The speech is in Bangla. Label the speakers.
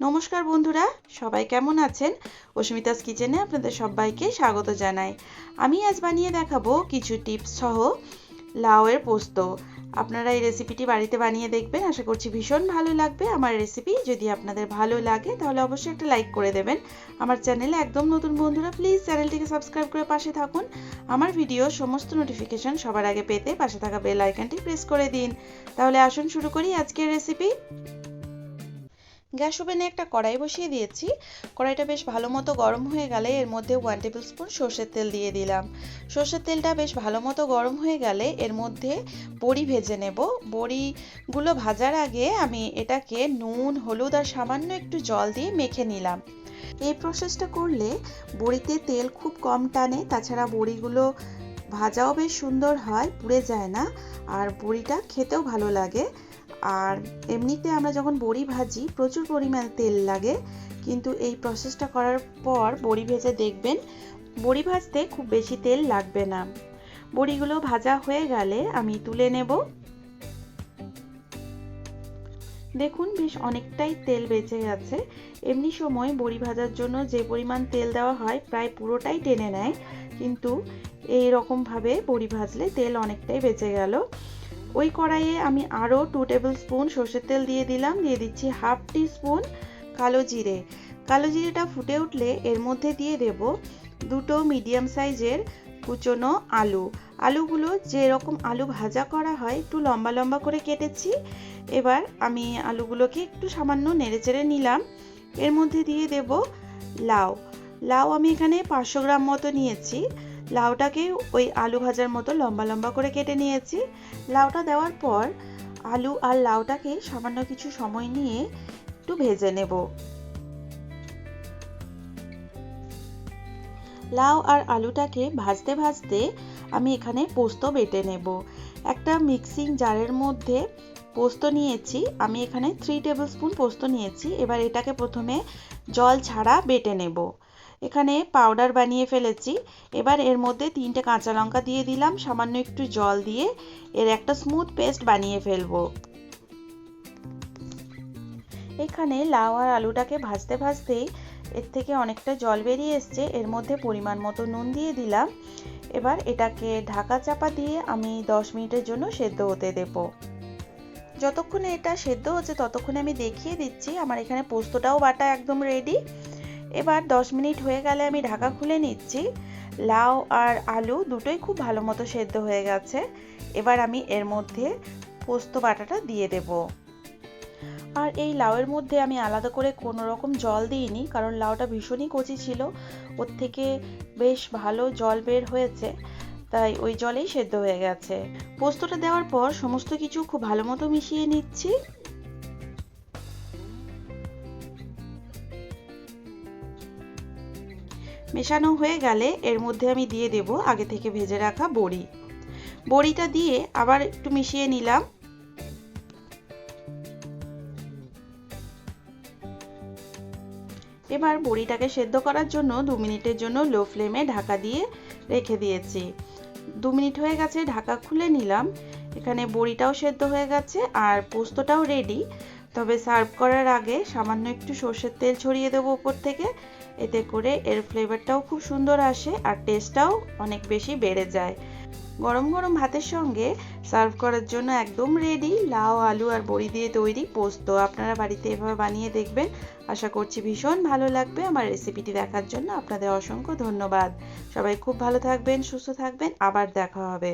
Speaker 1: নমস্কার বন্ধুরা, সবাই কেমন আছেন? অস্মিতাস কিচেনে আপনাদের সবাইকে স্বাগত জানাই। আমি আজ বানিয়ে দেখাবো কিছু টিপস সহ লাউয়ের পোস্ত। আপনারা এই রেসিপিটি বাড়িতে বানিয়ে দেখবেন, আশা করছি ভীষণ ভালো লাগবে আমার রেসিপি। যদি আপনাদের ভালো লাগে তাহলে অবশ্যই একটা লাইক করে দেবেন। আমার চ্যানেলে একদম নতুন বন্ধুরা প্লিজ চ্যানেলটিকে সাবস্ক্রাইব করে পাশে থাকুন। আমার ভিডিও সমস্ত নোটিফিকেশন সবার আগে পেতে পাশে থাকা বেল আইকনটি প্রেস করে দিন। তাহলে আসুন শুরু করি আজকের রেসিপি। গ্যাস ওভেনে একটা কড়াই বসিয়ে দিয়েছি। কড়াইটা বেশ ভালো মতো গরম হয়ে গেলে এর মধ্যে 1 টেবিল স্পুন সর্ষের তেল দিয়ে দিলাম। সর্ষের তেলটা বেশ ভালো মতো গরম হয়ে গেলে এর মধ্যে বড়ি ভেজে নেব। বড়িগুলো ভাজার আগে আমি এটাকে নুন, হলুদ আর সামান্য একটু জল দিয়ে মেখে নিলাম। এই প্রসেসটা করলে বড়িতে তেল খুব কম টানে, তাছাড়া বড়িগুলো ভাজাও বেশ সুন্দর হয়, পুড়ে যায় না, আর বড়িটা খেতেও ভালো লাগে। আর এমনিতে আমরা যখন বড়ি ভাজি প্রচুর পরিমাণে তেল লাগে, কিন্তু এই প্রসেসটা করার পর বড়ি ভেজে দেখবেন বড়ি ভাজতে খুব বেশি তেল লাগবে না। বড়িগুলো ভাজা হয়ে গেলে আমি তুলে নেব। দেখুন বেশ অনেকটাই তেল বেঁচে গেছে। এমনি সময় বড়ি ভাজার জন্য যে পরিমাণ তেল দেওয়া হয় প্রায় পুরোটাই টেনে নেয়, কিন্তু এই রকমভাবে বড়ি ভাজলে তেল অনেকটাই বেঁচে গেল। ওই কড়াইয়ে আমি আরও 2 টেবিল স্পুন সর্ষের তেল দিয়ে দিলাম। দিয়ে দিচ্ছি হাফ টি স্পুন কালো জিরে। কালো জিরেটা ফুটে উঠলে এর মধ্যে দিয়ে দেব দুটো মিডিয়াম সাইজের কুচনো আলু। আলুগুলো যেরকম আলু ভাজা করা হয় একটু লম্বা লম্বা করে কেটেছি। এবার আমি আলুগুলোকে একটু সামান্য নেড়েচেড়ে নিলাম। এর মধ্যে দিয়ে দেব লাউ। লাউ আমি এখানে 500 গ্রাম মতো নিয়েছি। লাউটাকে ওই আলু ভাজার মতো লম্বা লম্বা করে কেটে নিয়েছি। লাউটা দেওয়ার পর আলু আর লাউটাকে সামান্য কিছু সময় নিয়ে একটু ভেজে নেব। লাউ আর আলুটাকে ভাজতে ভাজতে আমি এখানে পোস্ত বেটে নেব। একটা মিক্সিং জারের মধ্যে পোস্ত নিয়েছি, আমি এখানে 3 টেবিল স্পুন পোস্ত নিয়েছি। এবার এটাকে প্রথমে জল ছাড়া বেটে নেব। এখানে পাউডার বানিয়ে ফেলেছি। এবার এর মধ্যে 3টে কাঁচা লঙ্কা দিয়ে দিলাম, সামান্য একটু জল দিয়ে এর একটা স্মুথ পেস্ট বানিয়ে ফেলবো। এখানে লাউ আর আলুটাকে ভাজতে ভাজতেই এর থেকে অনেকটা জল বেরিয়ে এসছে। এর মধ্যে পরিমাণ মতো নুন দিয়ে দিলাম। এবার এটাকে ঢাকা চাপা দিয়ে আমি 10 মিনিটের জন্য সেদ্ধ হতে দেব। যতক্ষণে এটা সেদ্ধ হচ্ছে ততক্ষণে আমি দেখিয়ে দিচ্ছি আমার এখানে পোস্তটাও বাটা একদম রেডি। এবার 10 মিনিট হয়ে গেলে আমি ঢাকা খুলে নিচ্ছি। লাউ আর আলু দুটোই খুব ভালো মতো সেদ্ধ হয়ে গেছে। এবার আমি এর মধ্যে পোস্ত বাটাটা দিয়ে দেব। আর এই লাউয়ের মধ্যে আমি আলাদা করে কোনো রকম জল দিইনি, কারণ লাউটা ভীষণই কচি ছিল, ওর থেকে বেশ ভালো জল বের হয়েছে, তাই ওই জলেই সেদ্ধ হয়ে গেছে। পোস্তটা দেওয়ার পর সমস্ত কিছু খুব ভালো মতো মিশিয়ে নিচ্ছি। মেশানো হয়ে গেলে এর মধ্যে আমি দিয়ে দেব আগে থেকে ভেজে রাখা বড়ি। বড়িটা দিয়ে আবার একটু মিশিয়ে নিলাম। এবার বড়িটাকে সেদ্ধ করার জন্য 2 মিনিটের জন্য লো ফ্লেমে ঢাকা দিয়ে রেখে দিয়েছি। 2 মিনিট হয়ে গেছে, ঢাকা খুলে নিলাম। এখানে বড়িটাও সেদ্ধ হয়ে গেছে আর পোস্তটাও রেডি। তবে সার্ভ করার আগে সামান্য একটু সর্ষের তেল ছড়িয়ে দেবো উপর থেকে, এতে করে এর ফ্লেভারটাও খুব সুন্দর আসে আর টেস্টটাও অনেক বেশি বেড়ে যায়। গরম গরম ভাতের সঙ্গে সার্ভ করার জন্য একদম রেডি লাউ, আলু আর বড়ি দিয়ে তৈরি পোস্ত। আপনারা বাড়িতে এভাবে বানিয়ে দেখবেন, আশা করছি ভীষণ ভালো লাগবে। আমার রেসিপিটি দেখার জন্য আপনাদের অসংখ্য ধন্যবাদ। সবাই খুব ভালো থাকবেন, সুস্থ থাকবেন, আবার দেখা হবে।